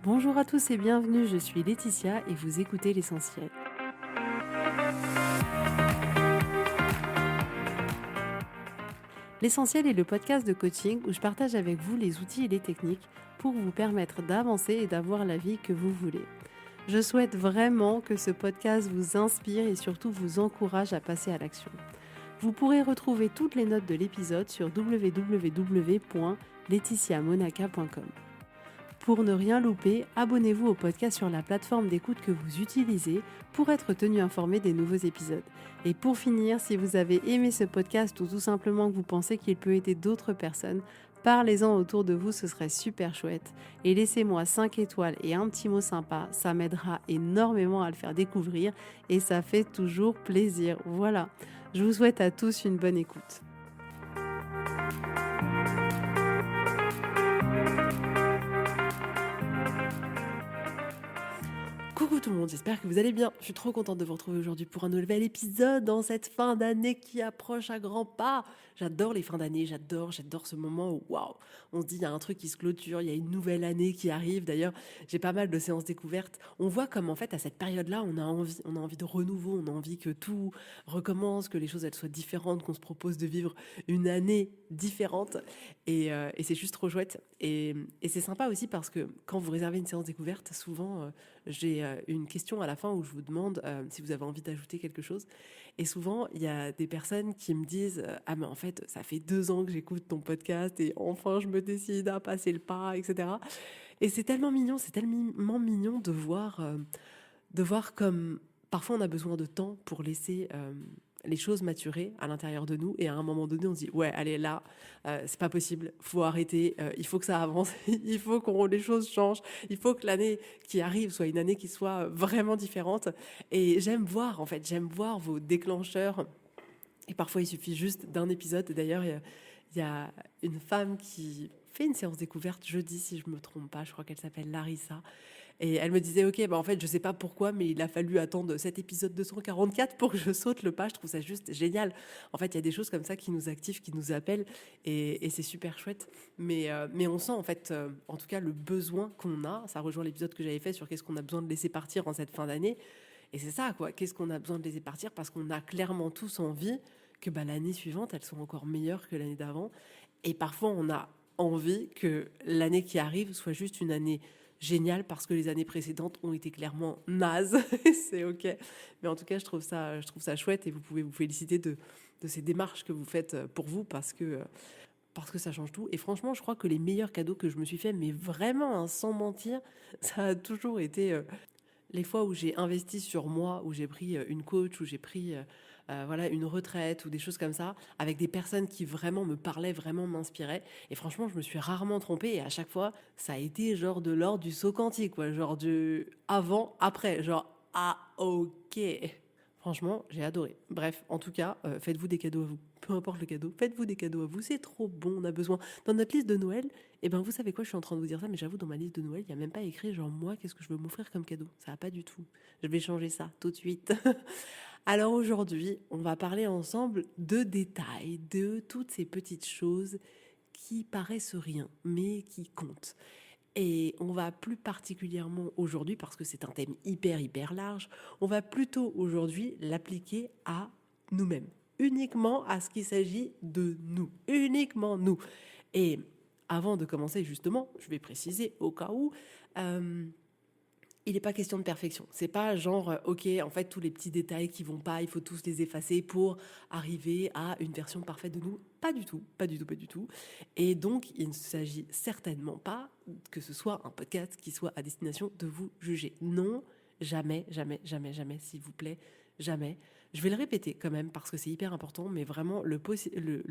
Bonjour à tous et bienvenue, je suis Laetitia et vous écoutez l'essentiel. L'essentiel est le podcast de coaching où je partage avec vous les outils et les techniques pour vous permettre d'avancer et d'avoir la vie que vous voulez. Je souhaite vraiment que ce podcast vous inspire et surtout vous encourage à passer à l'action. Vous pourrez retrouver toutes les notes de l'épisode sur www.laetitiamonaca.com. Pour ne rien louper, abonnez-vous au podcast sur la plateforme d'écoute que vous utilisez pour être tenu informé des nouveaux épisodes. Et pour finir, si vous avez aimé ce podcast ou tout simplement que vous pensez qu'il peut aider d'autres personnes, parlez-en autour de vous, ce serait super chouette. Et laissez-moi 5 étoiles et un petit mot sympa, ça m'aidera énormément à le faire découvrir et ça fait toujours plaisir. Voilà, je vous souhaite à tous une bonne écoute. Coucou tout le monde, j'espère que vous allez bien. Je suis trop contente de vous retrouver aujourd'hui pour un nouvel épisode dans cette fin d'année qui approche à grands pas. J'adore les fins d'année, j'adore ce moment où waouh, on se dit il y a un truc qui se clôture, il y a une nouvelle année qui arrive. D'ailleurs, j'ai pas mal de séances découvertes. On voit comme en fait à cette période-là, on a envie de renouveau, on a envie que tout recommence, que les choses elles soient différentes, qu'on se propose de vivre une année différente. Et c'est juste trop chouette. Et c'est sympa aussi parce que quand vous réservez une séance découverte, souvent j'ai une question à la fin où je vous demande si vous avez envie d'ajouter quelque chose. Et souvent, il y a des personnes qui me disent ah mais en fait, ça fait 2 ans que j'écoute ton podcast et enfin je me décide à passer le pas, etc. Et c'est tellement mignon de voir comme parfois on a besoin de temps pour laisser les choses maturer à l'intérieur de nous et à un moment donné on se dit ouais allez là c'est pas possible, faut arrêter, il faut que ça avance, il faut que les choses changent, il faut que l'année qui arrive soit une année qui soit vraiment différente. Et j'aime voir vos déclencheurs. Et parfois, il suffit juste d'un épisode. D'ailleurs, il y a une femme qui fait une séance découverte jeudi, si je me trompe pas. Je crois qu'elle s'appelle Larissa. Et elle me disait, ok, bah en fait, je sais pas pourquoi, mais il a fallu attendre cet épisode 244 pour que je saute le pas. Je trouve ça juste génial. En fait, il y a des choses comme ça qui nous activent, qui nous appellent, et c'est super chouette. Mais on sent en fait, en tout cas, le besoin qu'on a. Ça rejoint l'épisode que j'avais fait sur qu'est-ce qu'on a besoin de laisser partir en cette fin d'année. Et c'est ça, quoi. Qu'est-ce qu'on a besoin de laisser partir parce qu'on a clairement tous envie que l'année suivante, elle soit encore meilleure que l'année d'avant. Et parfois, on a envie que l'année qui arrive soit juste une année géniale parce que les années précédentes ont été clairement nazes. C'est OK. Mais en tout cas, je trouve ça chouette et vous pouvez vous féliciter de ces démarches que vous faites pour vous parce que ça change tout. Et franchement, je crois que les meilleurs cadeaux que je me suis fait, mais vraiment, hein, sans mentir, ça a toujours été les fois où j'ai investi sur moi, où j'ai pris une coach, où j'ai pris voilà, une retraite ou des choses comme ça, avec des personnes qui vraiment me parlaient, vraiment m'inspiraient. Et franchement, je me suis rarement trompée. Et à chaque fois, ça a été genre de l'ordre du saut quantique, quoi. Genre du avant, après. Genre, ah, ok. Franchement, j'ai adoré. Bref, en tout cas, faites-vous des cadeaux à vous. Peu importe le cadeau, faites-vous des cadeaux à vous. C'est trop bon, on a besoin. Dans notre liste de Noël, eh ben, vous savez quoi, je suis en train de vous dire ça, mais j'avoue, dans ma liste de Noël, il n'y a même pas écrit genre moi, qu'est-ce que je veux m'offrir comme cadeau. Ça va pas du tout. Je vais changer ça tout de suite. Alors aujourd'hui, on va parler ensemble de détails, de toutes ces petites choses qui paraissent rien, mais qui comptent. Et on va plus particulièrement aujourd'hui, parce que c'est un thème hyper large, on va plutôt aujourd'hui l'appliquer à nous-mêmes. Uniquement à ce qu'il s'agit de nous. Uniquement nous. Et avant de commencer justement, je vais préciser au cas où, il n'est pas question de perfection. C'est pas genre, ok, en fait, tous les petits détails qui vont pas, il faut tous les effacer pour arriver à une version parfaite de nous. Pas du tout, pas du tout, pas du tout. Et donc, il ne s'agit certainement pas que ce soit un podcast qui soit à destination de vous juger. Non, jamais, jamais, jamais, jamais, s'il vous plaît, jamais. Je vais le répéter quand même parce que c'est hyper important, mais vraiment le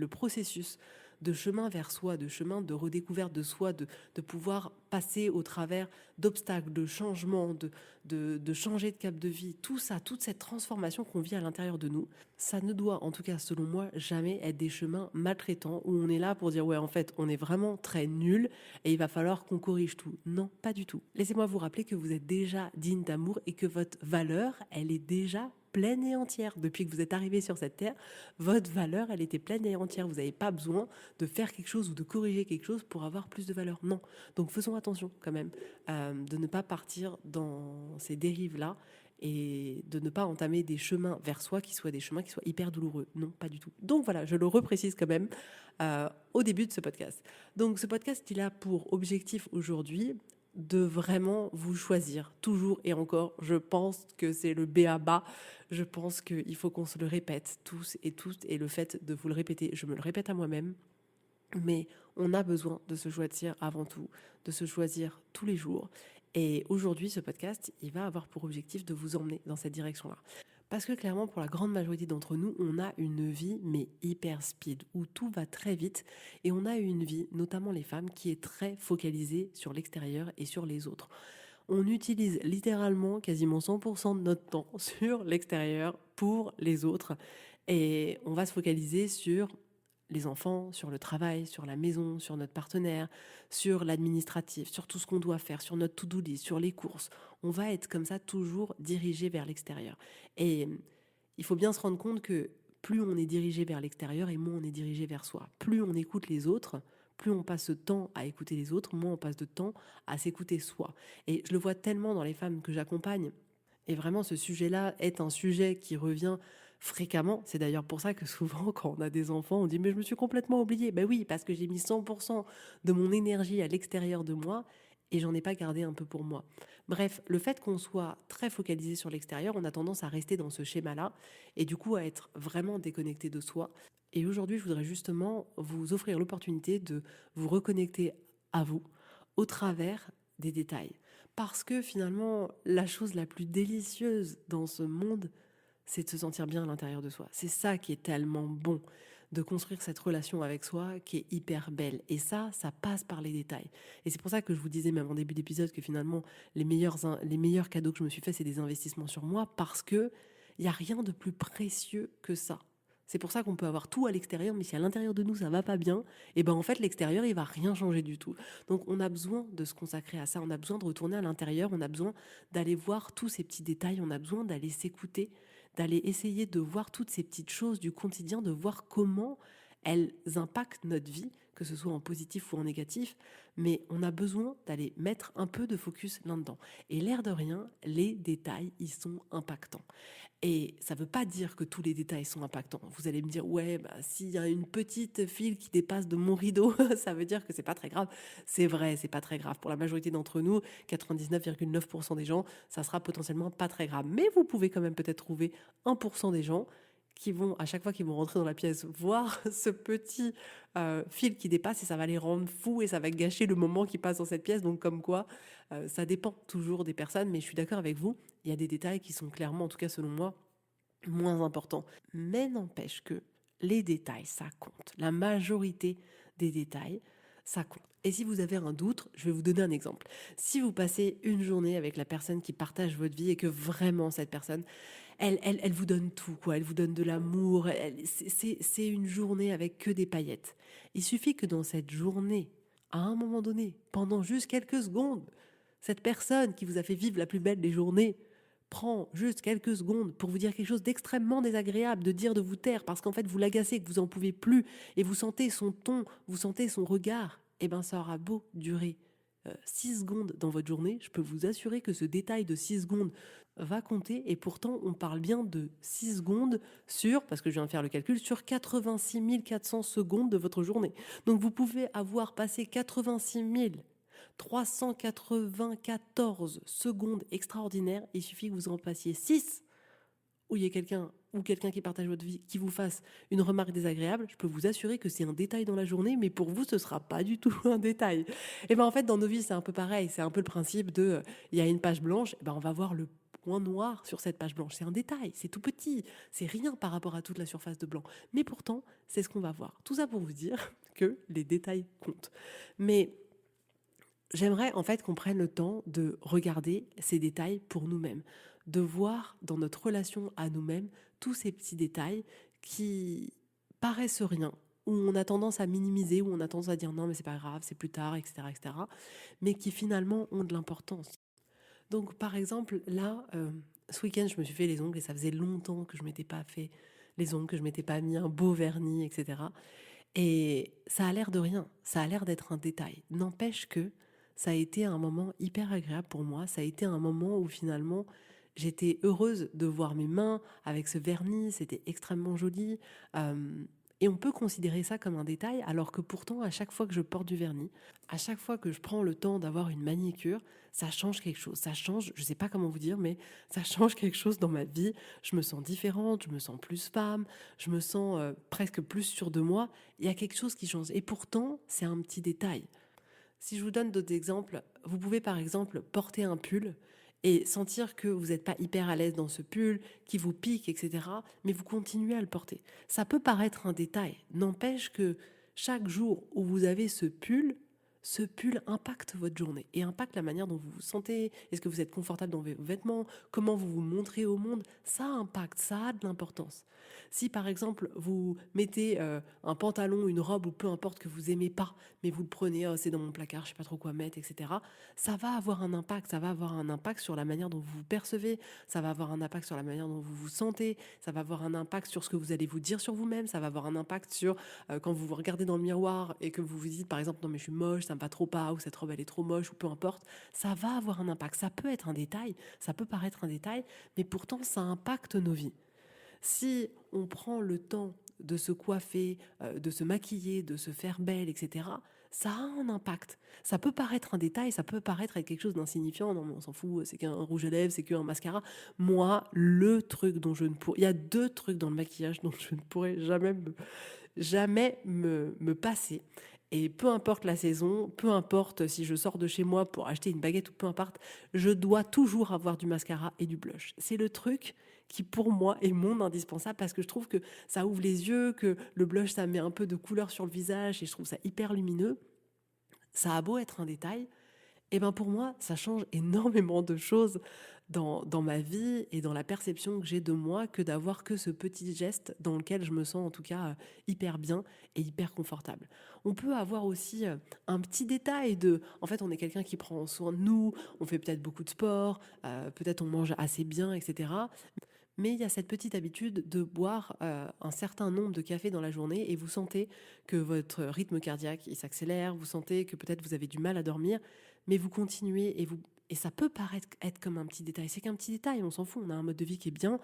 processus de chemin vers soi, de chemin de redécouverte de soi, de pouvoir passer au travers d'obstacles, de changements, de changer de cap de vie, tout ça, toute cette transformation qu'on vit à l'intérieur de nous, ça ne doit, en tout cas selon moi, jamais être des chemins maltraitants où on est là pour dire ouais en fait on est vraiment très nul et il va falloir qu'on corrige tout. Non, pas du tout. Laissez-moi vous rappeler que vous êtes déjà digne d'amour et que votre valeur, elle est déjà pleine et entière. Depuis que vous êtes arrivé sur cette terre, votre valeur, elle était pleine et entière. Vous n'avez pas besoin de faire quelque chose ou de corriger quelque chose pour avoir plus de valeur. Non. Donc faisons attention quand même de ne pas partir dans ces dérives-là et de ne pas entamer des chemins vers soi qui soient des chemins qui soient hyper douloureux. Non, pas du tout. Donc voilà, je le reprécise quand même au début de ce podcast. Donc ce podcast, il a pour objectif aujourd'hui de vraiment vous choisir, toujours et encore. Je pense que c'est le b.a.-ba. Je pense qu'il faut qu'on se le répète tous et toutes, et le fait de vous le répéter, je me le répète à moi-même, mais on a besoin de se choisir avant tout, de se choisir tous les jours. Et aujourd'hui, ce podcast, il va avoir pour objectif de vous emmener dans cette direction-là. Parce que clairement, pour la grande majorité d'entre nous, on a une vie, mais hyper speed, où tout va très vite. Et on a une vie, notamment les femmes, qui est très focalisée sur l'extérieur et sur les autres. On utilise littéralement quasiment 100% de notre temps sur l'extérieur pour les autres. Et on va se focaliser sur les enfants, sur le travail, sur la maison, sur notre partenaire, sur l'administratif, sur tout ce qu'on doit faire, sur notre to-do list, sur les courses. On va être comme ça toujours dirigé vers l'extérieur. Et il faut bien se rendre compte que plus on est dirigé vers l'extérieur et moins on est dirigé vers soi. Plus on écoute les autres, plus on passe de temps à écouter les autres, moins on passe de temps à s'écouter soi. Et je le vois tellement dans les femmes que j'accompagne. Et vraiment, ce sujet-là est un sujet qui revient fréquemment. C'est d'ailleurs pour ça que souvent, quand on a des enfants, on dit « mais je me suis complètement oubliée ». Ben oui, parce que j'ai mis 100% de mon énergie à l'extérieur de moi et j'en ai pas gardé un peu pour moi. Bref, le fait qu'on soit très focalisé sur l'extérieur, on a tendance à rester dans ce schéma-là et du coup à être vraiment déconnecté de soi. Et aujourd'hui, je voudrais justement vous offrir l'opportunité de vous reconnecter à vous au travers des détails. Parce que finalement, la chose la plus délicieuse dans ce monde, c'est de se sentir bien à l'intérieur de soi. C'est ça qui est tellement bon, de construire cette relation avec soi qui est hyper belle. Et ça passe par les détails. Et c'est pour ça que je vous disais même en début d'épisode que finalement, les meilleurs cadeaux que je me suis fait, c'est des investissements sur moi, parce que il n'y a rien de plus précieux que ça. C'est pour ça qu'on peut avoir tout à l'extérieur, mais si à l'intérieur de nous ça va pas bien, et ben en fait l'extérieur il va rien changer du tout. Donc on a besoin de se consacrer à ça, on a besoin de retourner à l'intérieur, on a besoin d'aller voir tous ces petits détails, on a besoin d'aller s'écouter, d'aller essayer de voir toutes ces petites choses du quotidien, de voir comment elles impactent notre vie, que ce soit en positif ou en négatif, mais on a besoin d'aller mettre un peu de focus là-dedans. Et l'air de rien, les détails, ils sont impactants. Et ça ne veut pas dire que tous les détails sont impactants. Vous allez me dire, ouais, bah, s'il y a une petite file qui dépasse de mon rideau, ça veut dire que c'est pas très grave. C'est vrai, c'est pas très grave. Pour la majorité d'entre nous, 99,9% des gens, ça sera potentiellement pas très grave. Mais vous pouvez quand même peut-être trouver 1% des gens qui vont, à chaque fois qu'ils vont rentrer dans la pièce, voir ce petit fil qui dépasse et ça va les rendre fous et ça va gâcher le moment qui passe dans cette pièce. Donc comme quoi, ça dépend toujours des personnes, mais je suis d'accord avec vous, il y a des détails qui sont clairement, en tout cas selon moi, moins importants. Mais n'empêche que les détails, ça compte. La majorité des détails, ça compte. Et si vous avez un doute, je vais vous donner un exemple. Si vous passez une journée avec la personne qui partage votre vie et que vraiment cette personne, elle vous donne tout, quoi. Elle vous donne de l'amour. C'est une journée avec que des paillettes. Il suffit que dans cette journée, à un moment donné, pendant juste quelques secondes, cette personne qui vous a fait vivre la plus belle des journées prend juste quelques secondes pour vous dire quelque chose d'extrêmement désagréable, de dire de vous taire parce qu'en fait vous l'agacez, que vous en pouvez plus et vous sentez son ton, vous sentez son regard, eh ben ça aura beau durer 6 secondes dans votre journée, je peux vous assurer que ce détail de 6 secondes va compter et pourtant on parle bien de 6 secondes sur, parce que je viens de faire le calcul, sur 86 400 secondes de votre journée. Donc vous pouvez avoir passé 86 394 secondes extraordinaires, il suffit que vous en passiez 6 où il y a quelqu'un qui partage votre vie qui vous fasse une remarque désagréable, je peux vous assurer que c'est un détail dans la journée, mais pour vous, ce sera pas du tout un détail. Et ben en fait, dans nos vies, c'est un peu pareil. C'est un peu le principe de, il y a une page blanche, et ben on va voir le point noir sur cette page blanche. C'est un détail, c'est tout petit, c'est rien par rapport à toute la surface de blanc. Mais pourtant, c'est ce qu'on va voir. Tout ça pour vous dire que les détails comptent. Mais j'aimerais en fait qu'on prenne le temps de regarder ces détails pour nous-mêmes, de voir dans notre relation à nous-mêmes tous ces petits détails qui paraissent rien, où on a tendance à minimiser, où on a tendance à dire non mais c'est pas grave, c'est plus tard, etc., etc., mais qui finalement ont de l'importance. Donc, par exemple, là, ce week-end, je me suis fait les ongles et ça faisait longtemps que je m'étais pas fait les ongles, que je m'étais pas mis un beau vernis, etc. Et ça a l'air de rien, ça a l'air d'être un détail. N'empêche que ça a été un moment hyper agréable pour moi. Ça a été un moment où finalement j'étais heureuse de voir mes mains avec ce vernis, c'était extrêmement joli. Et on peut considérer ça comme un détail, alors que pourtant, à chaque fois que je porte du vernis, à chaque fois que je prends le temps d'avoir une manicure, ça change quelque chose. Ça change, je ne sais pas comment vous dire, mais ça change quelque chose dans ma vie. Je me sens différente, je me sens plus femme, je me sens presque plus sûre de moi. Il y a quelque chose qui change. Et pourtant, c'est un petit détail. Si je vous donne d'autres exemples, vous pouvez par exemple porter un pull et sentir que vous n'êtes pas hyper à l'aise dans ce pull, qui vous pique, etc. Mais vous continuez à le porter. Ça peut paraître un détail, n'empêche que chaque jour où vous avez ce pull impacte votre journée et impacte la manière dont vous vous sentez, est-ce que vous êtes confortable dans vos vêtements, comment vous vous montrez au monde, ça impacte, ça a de l'importance. Si par exemple vous mettez un pantalon, une robe ou peu importe que vous aimez pas, mais vous le prenez, oh, c'est dans mon placard, je sais pas trop quoi mettre, etc. Ça va avoir un impact, ça va avoir un impact sur la manière dont vous vous percevez, ça va avoir un impact sur la manière dont vous vous sentez, ça va avoir un impact sur ce que vous allez vous dire sur vous-même, ça va avoir un impact sur quand vous vous regardez dans le miroir et que vous vous dites par exemple non mais je suis moche, ça me va trop pas, ou cette robe elle est trop moche, ou peu importe, ça va avoir un impact. Ça peut être un détail, ça peut paraître un détail, mais pourtant ça impacte nos vies. Si on prend le temps de se coiffer, de se maquiller, de se faire belle, etc., ça a un impact. Ça peut paraître un détail, ça peut paraître être quelque chose d'insignifiant. Non, mais on s'en fout, c'est qu'un rouge à lèvres, c'est qu'un mascara. Moi, le truc dont je ne pourrais... Il y a deux trucs dans le maquillage dont je ne pourrais jamais me passer. Et peu importe la saison, peu importe si je sors de chez moi pour acheter une baguette ou peu importe, je dois toujours avoir du mascara et du blush. C'est le truc qui pour moi est mon indispensable parce que je trouve que ça ouvre les yeux, que le blush ça met un peu de couleur sur le visage et je trouve ça hyper lumineux. Ça a beau être un détail, et ben pour moi, ça change énormément de choses dans ma vie et dans la perception que j'ai de moi que d'avoir que ce petit geste dans lequel je me sens en tout cas hyper bien et hyper confortable. On peut avoir aussi un petit détail de, en fait, on est quelqu'un qui prend soin de nous, on fait peut-être beaucoup de sport, peut-être on mange assez bien, etc. Mais il y a cette petite habitude de boire un certain nombre de cafés dans la journée et vous sentez que votre rythme cardiaque il s'accélère, vous sentez que peut-être vous avez du mal à dormir, mais vous continuez et ça peut paraître être comme un petit détail. C'est qu'un petit détail, on s'en fout, on a un mode de vie qui est bien.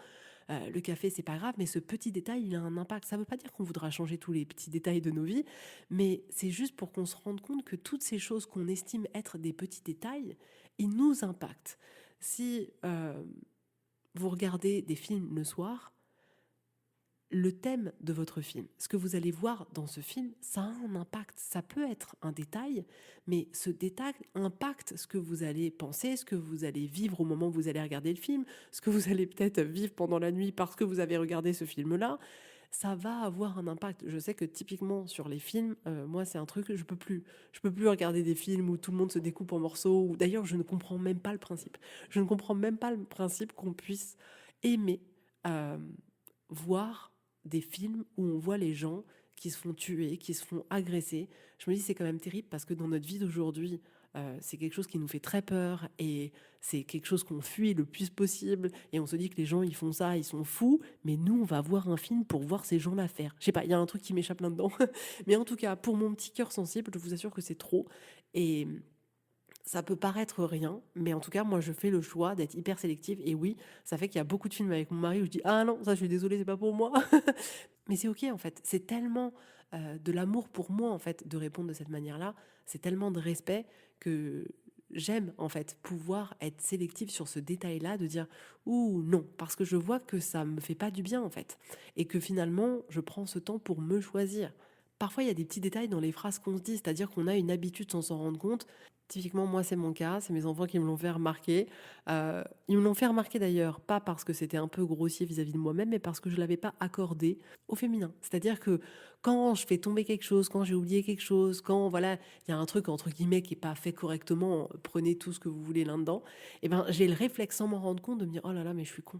Le café, c'est pas grave, mais ce petit détail, il a un impact. Ça veut pas dire qu'on voudra changer tous les petits détails de nos vies, mais c'est juste pour qu'on se rende compte que toutes ces choses qu'on estime être des petits détails, ils nous impactent. Si vous regardez des films le soir, le thème de votre film, ce que vous allez voir dans ce film, ça a un impact. Ça peut être un détail, mais ce détail impacte ce que vous allez penser, ce que vous allez vivre au moment où vous allez regarder le film, ce que vous allez peut-être vivre pendant la nuit parce que vous avez regardé ce film-là. Ça va avoir un impact. Je sais que typiquement sur les films, moi c'est un truc que je peux plus. Je peux plus regarder des films où tout le monde se découpe en morceaux. Ou d'ailleurs, je ne comprends même pas le principe. Je ne comprends même pas le principe qu'on puisse aimer euh, voir des films où on voit les gens qui se font tuer, qui se font agresser. Je me dis c'est quand même terrible parce que dans notre vie d'aujourd'hui, c'est quelque chose qui nous fait très peur et c'est quelque chose qu'on fuit le plus possible et on se dit que les gens ils font ça, ils sont fous, mais nous on va voir un film pour voir ces gens-là faire. Je sais pas, il y a un truc qui m'échappe là-dedans, mais en tout cas pour mon petit cœur sensible, je vous assure que c'est trop et ça peut paraître rien, mais en tout cas, moi, je fais le choix d'être hyper sélective. Et oui, ça fait qu'il y a beaucoup de films avec mon mari où je dis ah non, ça, je suis désolée, c'est pas pour moi. Mais c'est ok en fait. C'est tellement de l'amour pour moi en fait de répondre de cette manière-là. C'est tellement de respect que j'aime en fait pouvoir être sélective sur ce détail-là, de dire ouh non, parce que je vois que ça me fait pas du bien en fait, et que finalement, je prends ce temps pour me choisir. Parfois, il y a des petits détails dans les phrases qu'on se dit, c'est-à-dire qu'on a une habitude sans s'en rendre compte. Typiquement, moi, c'est mon cas, c'est mes enfants qui me l'ont fait remarquer. Ils me l'ont fait remarquer d'ailleurs, pas parce que c'était un peu grossier vis-à-vis de moi-même, mais parce que je ne l'avais pas accordé au féminin. C'est-à-dire que quand je fais tomber quelque chose, quand j'ai oublié quelque chose, quand voilà, il y a un truc entre guillemets qui n'est pas fait correctement, prenez tout ce que vous voulez là-dedans, et ben j'ai le réflexe sans m'en rendre compte de me dire oh là là, mais je suis con.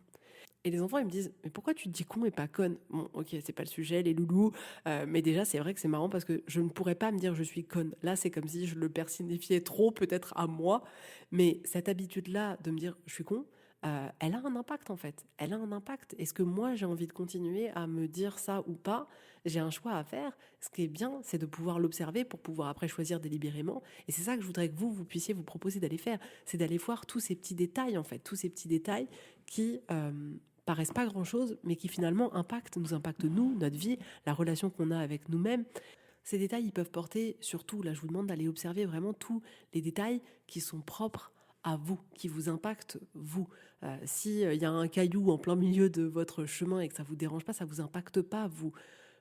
Et les enfants, ils me disent: «Mais pourquoi tu dis con et pas conne?» Bon, OK, c'est pas le sujet, les loulous, mais déjà, c'est vrai que c'est marrant parce que je ne pourrais pas me dire: «Je suis conne». Là, c'est comme si je le personnifiais trop peut-être à moi, mais cette habitude-là de me dire: «Je suis con», elle a un impact, en fait. Elle a un impact. Est-ce que moi, j'ai envie de continuer à me dire ça ou pas? J'ai un choix à faire. Ce qui est bien, c'est de pouvoir l'observer pour pouvoir après choisir délibérément, et c'est ça que je voudrais que vous puissiez vous proposer d'aller faire. C'est d'aller voir tous ces petits détails, en fait, tous ces petits détails qui, paraissent pas grand-chose, mais qui finalement nous impactent nous, notre vie, la relation qu'on a avec nous-mêmes. Ces détails, ils peuvent porter surtout, là je vous demande d'aller observer vraiment tous les détails qui sont propres à vous, qui vous impactent vous. Si il y a un caillou en plein milieu de votre chemin et que ça vous dérange pas, ça vous impacte pas vous.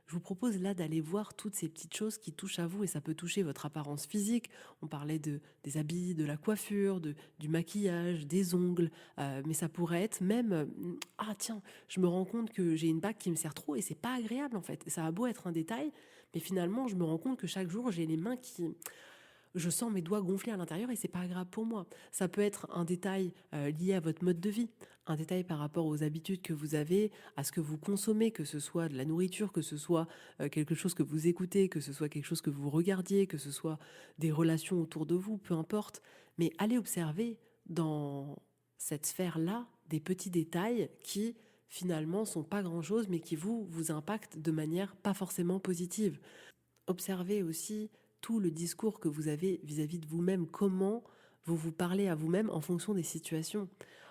Je vous propose là d'aller voir toutes ces petites choses qui touchent à vous, et ça peut toucher votre apparence physique. On parlait des habits, de la coiffure, du maquillage, des ongles, mais ça pourrait être même ah tiens, je me rends compte que j'ai une bague qui me sert trop et c'est pas agréable en fait. Ça a beau être un détail, mais finalement je me rends compte que chaque jour j'ai les mains qui, je sens mes doigts gonfler à l'intérieur et c'est pas agréable pour moi. Ça peut être un détail lié à votre mode de vie, un détail par rapport aux habitudes que vous avez, à ce que vous consommez, que ce soit de la nourriture, que ce soit quelque chose que vous écoutez, que ce soit quelque chose que vous regardiez, que ce soit des relations autour de vous, peu importe. Mais allez observer dans cette sphère-là des petits détails qui finalement sont pas grand-chose, mais qui vous impactent de manière pas forcément positive. Observez aussi tout le discours que vous avez vis-à-vis de vous-même, comment vous vous parlez à vous-même en fonction des situations.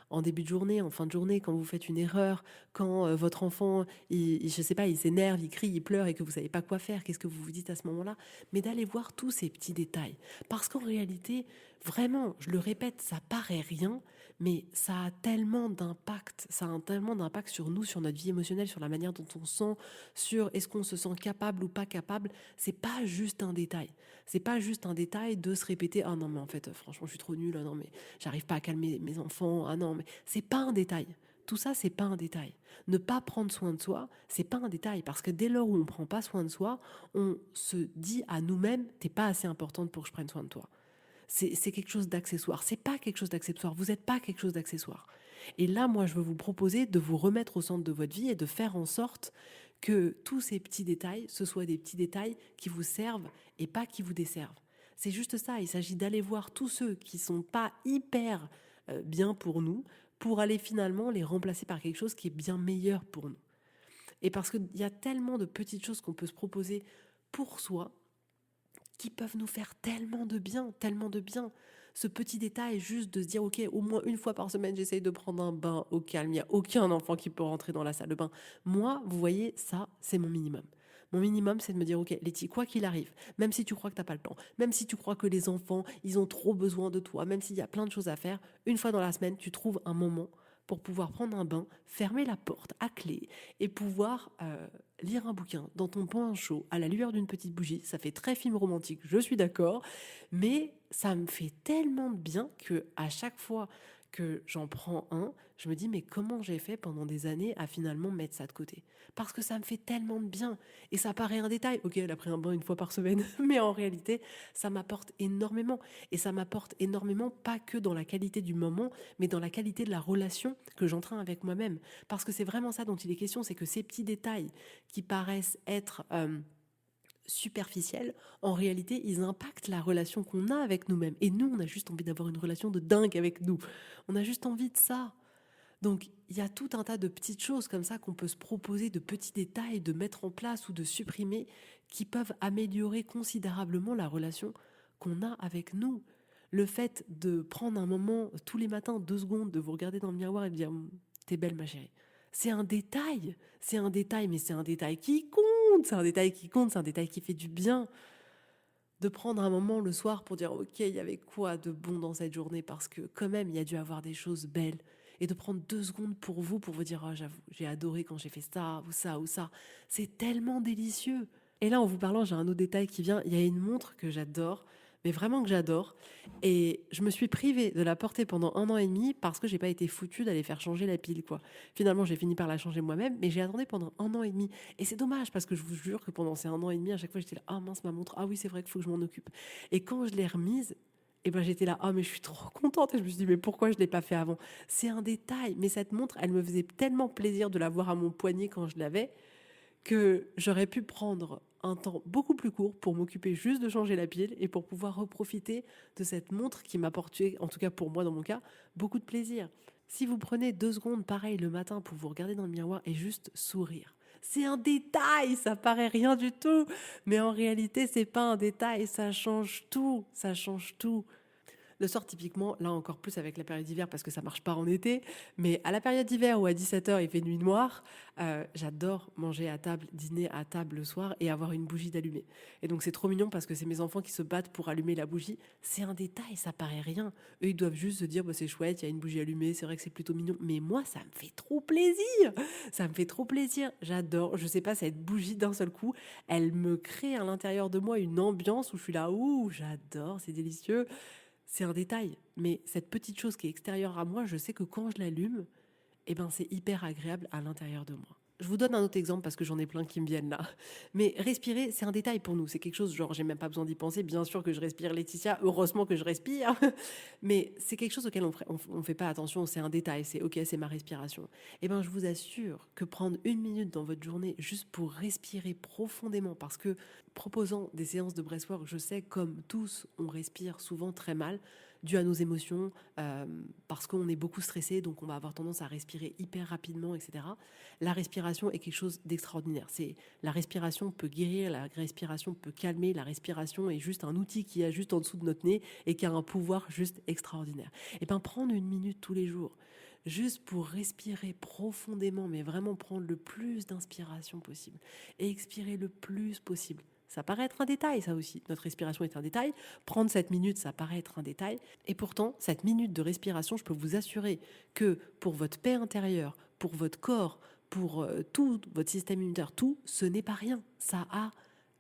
En début de journée, en fin de journée, quand vous faites une erreur, quand votre enfant, je sais pas, il s'énerve, il crie, il pleure et que vous savez pas quoi faire, qu'est-ce que vous vous dites à ce moment-là? Mais d'aller voir tous ces petits détails. Parce qu'en réalité, vraiment, je le répète, ça paraît rien, mais ça a tellement d'impact. Ça a tellement d'impact sur nous, sur notre vie émotionnelle, sur la manière dont on sent, sur est-ce qu'on se sent capable ou pas capable. C'est pas juste un détail. C'est pas juste un détail de se répéter: ah non mais en fait franchement je suis trop nulle, ah non mais j'arrive pas à calmer mes enfants, ah non mais c'est pas un détail. Tout ça c'est pas un détail. Ne pas prendre soin de soi, c'est pas un détail, parce que dès lors où on prend pas soin de soi, on se dit à nous-mêmes: t'es pas assez importante pour que je prenne soin de toi. C'est quelque chose d'accessoire. C'est pas quelque chose d'accessoire. Vous n'êtes pas quelque chose d'accessoire. Et là, moi, je veux vous proposer de vous remettre au centre de votre vie et de faire en sorte que tous ces petits détails, ce soient des petits détails qui vous servent et pas qui vous desservent. C'est juste ça. Il s'agit d'aller voir tous ceux qui sont pas hyper bien pour nous, pour aller finalement les remplacer par quelque chose qui est bien meilleur pour nous. Et parce qu'il y a tellement de petites choses qu'on peut se proposer pour soi, qui peuvent nous faire tellement de bien, tellement de bien. Ce petit détail juste de se dire, ok, au moins une fois par semaine, j'essaye de prendre un bain au calme. Il n'y a aucun enfant qui peut rentrer dans la salle de bain. Moi, vous voyez, ça, c'est mon minimum. Mon minimum, c'est de me dire, ok, Letty, quoi qu'il arrive, même si tu crois que t'as pas le temps, même si tu crois que les enfants, ils ont trop besoin de toi, même s'il y a plein de choses à faire, une fois dans la semaine, tu trouves un moment pour pouvoir prendre un bain, fermer la porte à clé et pouvoir lire un bouquin dans ton pain chaud à la lueur d'une petite bougie. Ça fait très film romantique, je suis d'accord, mais ça me fait tellement de bien que à chaque fois que j'en prends un, je me dis mais comment j'ai fait pendant des années à finalement mettre ça de côté? Parce que ça me fait tellement de bien. Et ça paraît un détail. Ok, elle a pris un bain une fois par semaine, mais en réalité, ça m'apporte énormément. Et ça m'apporte énormément pas que dans la qualité du moment, mais dans la qualité de la relation que j'entraîne avec moi-même. Parce que c'est vraiment ça dont il est question, c'est que ces petits détails qui paraissent être superficiels, en réalité, ils impactent la relation qu'on a avec nous-mêmes. Et nous, on a juste envie d'avoir une relation de dingue avec nous. On a juste envie de ça. Donc, il y a tout un tas de petites choses comme ça qu'on peut se proposer, de petits détails, de mettre en place ou de supprimer, qui peuvent améliorer considérablement la relation qu'on a avec nous. Le fait de prendre un moment tous les matins, 2 secondes, de vous regarder dans le miroir et de dire t'es belle ma chérie. C'est un détail, mais c'est un détail qui compte, c'est un détail qui compte, c'est un détail qui fait du bien. De prendre un moment le soir pour dire ok, il y avait quoi de bon dans cette journée, parce que quand même il y a dû avoir des choses belles, et de prendre 2 secondes pour vous dire oh, j'avoue j'ai adoré quand j'ai fait ça ou ça ou ça, c'est tellement délicieux. Et là en vous parlant j'ai un autre détail qui vient, il y a une montre que j'adore, mais vraiment que j'adore, et je me suis privée de la porter pendant 1 an et demi parce que j'ai pas été foutue d'aller faire changer la pile quoi. Finalement j'ai fini par la changer moi-même, mais j'ai attendu pendant 1 an et demi. Et c'est dommage parce que je vous jure que pendant ces 1 an et demi, à chaque fois j'étais là, ah mince ma montre, ah oui c'est vrai qu'il faut que je m'en occupe. Et quand je l'ai remise, Et ben j'étais là, oh mais je suis trop contente. Et je me suis dit, mais pourquoi je ne l'ai pas fait avant? C'est un détail, mais cette montre, elle me faisait tellement plaisir de l'avoir à mon poignet quand je l'avais, que j'aurais pu prendre un temps beaucoup plus court pour m'occuper juste de changer la pile et pour pouvoir reprofiter de cette montre qui m'apportait, en tout cas pour moi dans mon cas, beaucoup de plaisir. Si vous prenez 2 secondes, pareil, le matin pour vous regarder dans le miroir et juste sourire. C'est un détail, ça paraît rien du tout, mais en réalité, c'est pas un détail, ça change tout, ça change tout. Le soir, typiquement, là encore plus avec la période d'hiver parce que ça marche pas en été, mais à la période d'hiver où à 17h il fait nuit noire, j'adore manger à table, dîner à table le soir et avoir une bougie d'allumée. Et donc c'est trop mignon parce que c'est mes enfants qui se battent pour allumer la bougie. C'est un détail, ça paraît rien. Eux, ils doivent juste se dire, bah, c'est chouette, il y a une bougie allumée, c'est vrai que c'est plutôt mignon. Mais moi, ça me fait trop plaisir. Ça me fait trop plaisir. J'adore. Je sais pas, cette bougie d'un seul coup, elle me crée à l'intérieur de moi une ambiance où je suis là, ouh, j'adore, c'est délicieux. C'est un détail, mais cette petite chose qui est extérieure à moi, je sais que quand je l'allume, eh ben c'est hyper agréable à l'intérieur de moi. Je vous donne un autre exemple parce que j'en ai plein qui me viennent là. Mais respirer, c'est un détail pour nous. C'est quelque chose, genre, j'ai même pas besoin d'y penser. Bien sûr que je respire, Laetitia. Heureusement que je respire. Mais c'est quelque chose auquel on fait pas attention. C'est un détail. C'est OK, c'est ma respiration. Eh ben, je vous assure que prendre 1 minute dans votre journée juste pour respirer profondément, parce que proposant des séances de breathwork, je sais, comme tous, on respire souvent très mal, dû à nos émotions, parce qu'on est beaucoup stressé, donc on va avoir tendance à respirer hyper rapidement, etc. La respiration est quelque chose d'extraordinaire. La respiration peut guérir, la respiration peut calmer, la respiration est juste un outil qui est juste en dessous de notre nez et qui a un pouvoir juste extraordinaire. Et bien prendre 1 minute tous les jours, juste pour respirer profondément, mais vraiment prendre le plus d'inspiration possible et expirer le plus possible. Ça paraît être un détail, ça aussi. Notre respiration est un détail. Prendre cette minute, ça paraît être un détail. Et pourtant, cette minute de respiration, je peux vous assurer que pour votre paix intérieure, pour votre corps, pour tout votre système immunitaire, tout, ce n'est pas rien. Ça a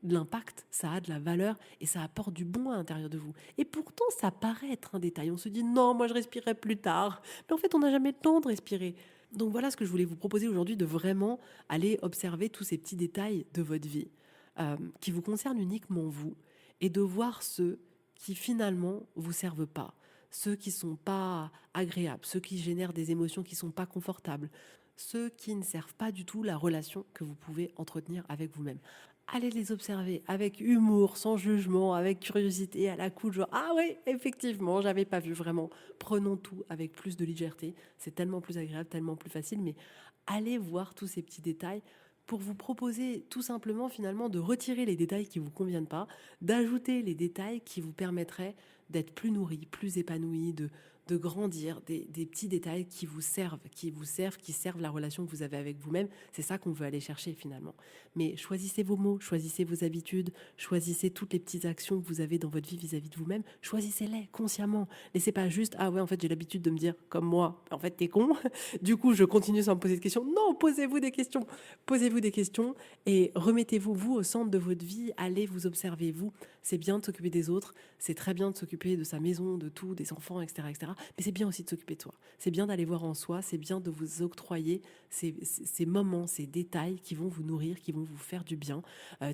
de l'impact, ça a de la valeur et ça apporte du bon à l'intérieur de vous. Et pourtant, ça paraît être un détail. On se dit non, moi je respirerai plus tard. Mais en fait, on n'a jamais le temps de respirer. Donc voilà ce que je voulais vous proposer aujourd'hui, de vraiment aller observer tous ces petits détails de votre vie qui vous concernent uniquement vous et de voir ceux qui finalement vous servent pas, ceux qui sont pas agréables, ceux qui génèrent des émotions qui sont pas confortables, ceux qui ne servent pas du tout la relation que vous pouvez entretenir avec vous-même. Allez les observer avec humour, sans jugement, avec curiosité, à la cool, genre ah oui, effectivement, j'avais pas vu vraiment. Prenons tout avec plus de légèreté, c'est tellement plus agréable, tellement plus facile, mais allez voir tous ces petits détails pour vous proposer tout simplement finalement de retirer les détails qui ne vous conviennent pas, d'ajouter les détails qui vous permettraient d'être plus nourri, plus épanoui, de grandir, des petits détails qui servent la relation que vous avez avec vous-même. C'est ça qu'on veut aller chercher finalement. Mais choisissez vos mots, choisissez vos habitudes, choisissez toutes les petites actions que vous avez dans votre vie vis-à-vis de vous-même, choisissez-les consciemment. Laissez pas juste, ah ouais, en fait, j'ai l'habitude de me dire, comme moi, en fait, t'es con. Du coup, je continue sans me poser de questions. Non, posez-vous des questions. Posez-vous des questions et remettez-vous, vous, au centre de votre vie. Allez vous observer, vous. C'est bien de s'occuper des autres. C'est très bien de s'occuper de sa maison, de tout, des enfants, etc., etc. Mais c'est bien aussi de s'occuper de soi. C'est bien d'aller voir en soi. C'est bien de vous octroyer ces moments, ces détails qui vont vous nourrir, qui vont vous faire du bien.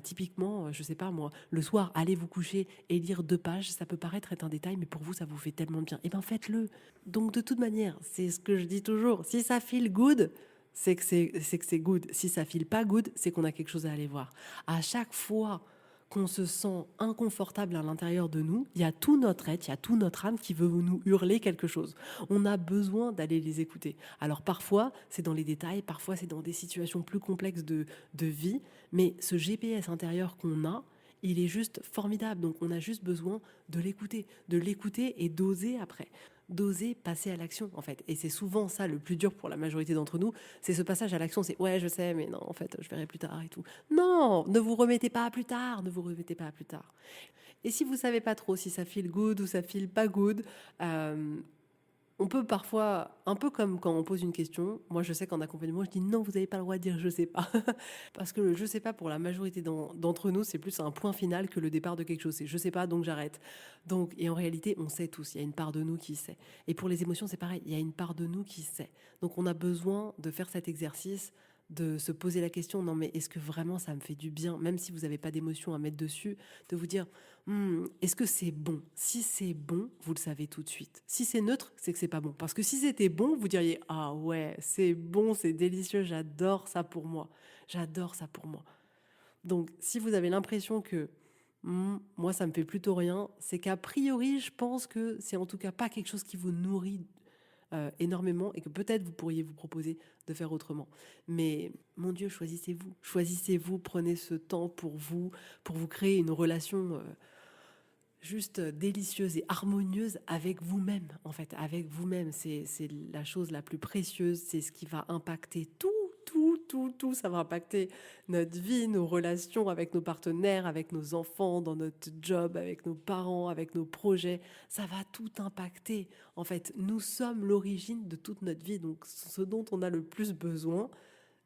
Typiquement, je sais pas moi, le soir, allez vous coucher et lire 2 pages. Ça peut paraître être un détail, mais pour vous, ça vous fait tellement de bien. Eh bien, faites-le. Donc, de toute manière, c'est ce que je dis toujours. Si ça feel good, c'est que c'est good. Si ça file pas good, c'est qu'on a quelque chose à aller voir. À chaque fois qu'on se sent inconfortable à l'intérieur de nous, il y a tout notre être, il y a tout notre âme qui veut nous hurler quelque chose. On a besoin d'aller les écouter. Alors parfois, c'est dans les détails, parfois c'est dans des situations plus complexes de vie, mais ce GPS intérieur qu'on a, il est juste formidable. Donc on a juste besoin de l'écouter et d'oser après. D'oser passer à l'action en fait. Et c'est souvent ça le plus dur pour la majorité d'entre nous, c'est ce passage à l'action, c'est ouais je sais mais non en fait je verrai plus tard et tout. Non, ne vous remettez pas à plus tard, ne vous remettez pas à plus tard. Et si vous savez pas trop si ça feel good ou ça feel pas good, on peut parfois, un peu comme quand on pose une question, moi je sais qu'en accompagnement, je dis non, vous n'avez pas le droit de dire je sais pas. Parce que le je sais pas pour la majorité d'entre nous, c'est plus un point final que le départ de quelque chose. C'est je sais pas, donc j'arrête. Donc, et en réalité, on sait tous, il y a une part de nous qui sait. Et pour les émotions, c'est pareil, il y a une part de nous qui sait. Donc on a besoin de faire cet exercice de se poser la question, non mais est-ce que vraiment ça me fait du bien, même si vous n'avez pas d'émotion à mettre dessus, de vous dire, est-ce que c'est bon? Si c'est bon, vous le savez tout de suite. Si c'est neutre, c'est que c'est pas bon. Parce que si c'était bon, vous diriez, ah ouais, c'est bon, c'est délicieux, j'adore ça pour moi. J'adore ça pour moi. Donc, si vous avez l'impression que moi, ça me fait plutôt rien, c'est qu'a priori, je pense que c'est en tout cas pas quelque chose qui vous nourrit énormément et que peut-être vous pourriez vous proposer de faire autrement. Mais mon Dieu, choisissez-vous. Choisissez-vous, prenez ce temps pour vous créer une relation juste délicieuse et harmonieuse avec vous-même, en fait, avec vous-même. C'est la chose la plus précieuse, c'est ce qui va impacter tout. Ça va impacter notre vie, nos relations avec nos partenaires, avec nos enfants, dans notre job, avec nos parents, avec nos projets. Ça va tout impacter. En fait, nous sommes l'origine de toute notre vie. Donc, ce dont on a le plus besoin,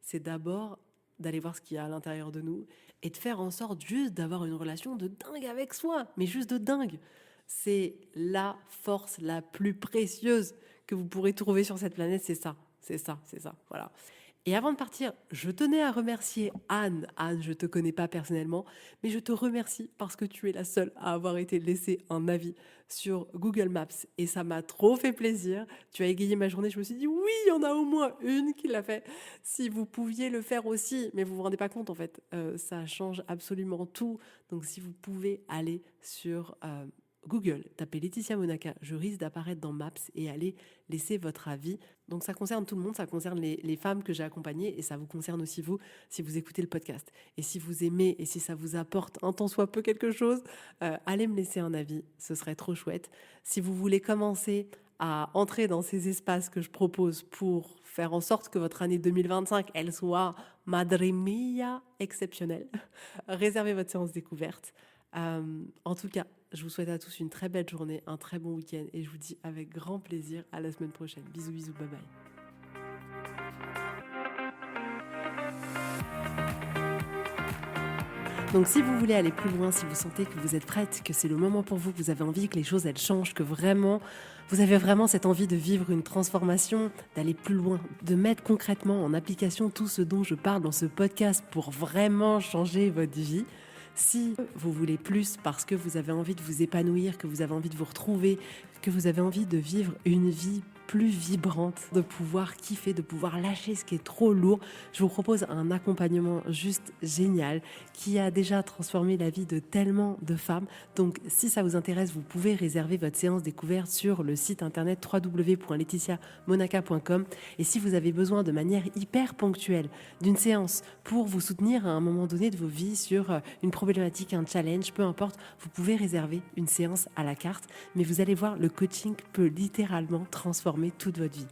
c'est d'abord d'aller voir ce qu'il y a à l'intérieur de nous et de faire en sorte juste d'avoir une relation de dingue avec soi, mais juste de dingue. C'est la force la plus précieuse que vous pourrez trouver sur cette planète, c'est ça, voilà. Et avant de partir, je tenais à remercier Anne. Anne, je ne te connais pas personnellement, mais je te remercie parce que tu es la seule à avoir été laissée un avis sur Google Maps. Et ça m'a trop fait plaisir. Tu as égayé ma journée. Je me suis dit, oui, il y en a au moins une qui l'a fait. Si vous pouviez le faire aussi, mais vous vous rendez pas compte en fait, ça change absolument tout. Donc si vous pouvez aller sur Google, tapez Laetitia Monaca, je risque d'apparaître dans Maps et aller laisser votre avis. Donc ça concerne tout le monde, ça concerne les femmes que j'ai accompagnées et ça vous concerne aussi vous si vous écoutez le podcast. Et si vous aimez et si ça vous apporte un tant soit peu quelque chose, allez me laisser un avis, ce serait trop chouette. Si vous voulez commencer à entrer dans ces espaces que je propose pour faire en sorte que votre année 2025, elle soit madre mia exceptionnelle, réservez votre séance découverte. En tout cas, je vous souhaite à tous une très belle journée, un très bon week-end et je vous dis avec grand plaisir à la semaine prochaine. Bisous, bye bye. Donc si vous voulez aller plus loin, si vous sentez que vous êtes prête, que c'est le moment pour vous, que vous avez envie que les choses elles changent, que vraiment vous avez vraiment cette envie de vivre une transformation, d'aller plus loin, de mettre concrètement en application tout ce dont je parle dans ce podcast pour vraiment changer votre vie. Si vous voulez plus parce que vous avez envie de vous épanouir, que vous avez envie de vous retrouver, que vous avez envie de vivre une vie plus vibrante, de pouvoir kiffer, de pouvoir lâcher ce qui est trop lourd, je vous propose un accompagnement juste génial qui a déjà transformé la vie de tellement de femmes. Donc si ça vous intéresse, vous pouvez réserver votre séance découverte sur le site internet www.laetitiamonaca.com. Et si vous avez besoin de manière hyper ponctuelle d'une séance pour vous soutenir à un moment donné de vos vies sur une problématique, un challenge, peu importe, vous pouvez réserver une séance à la carte. Mais vous allez voir, le coaching peut littéralement transformer toute votre vie.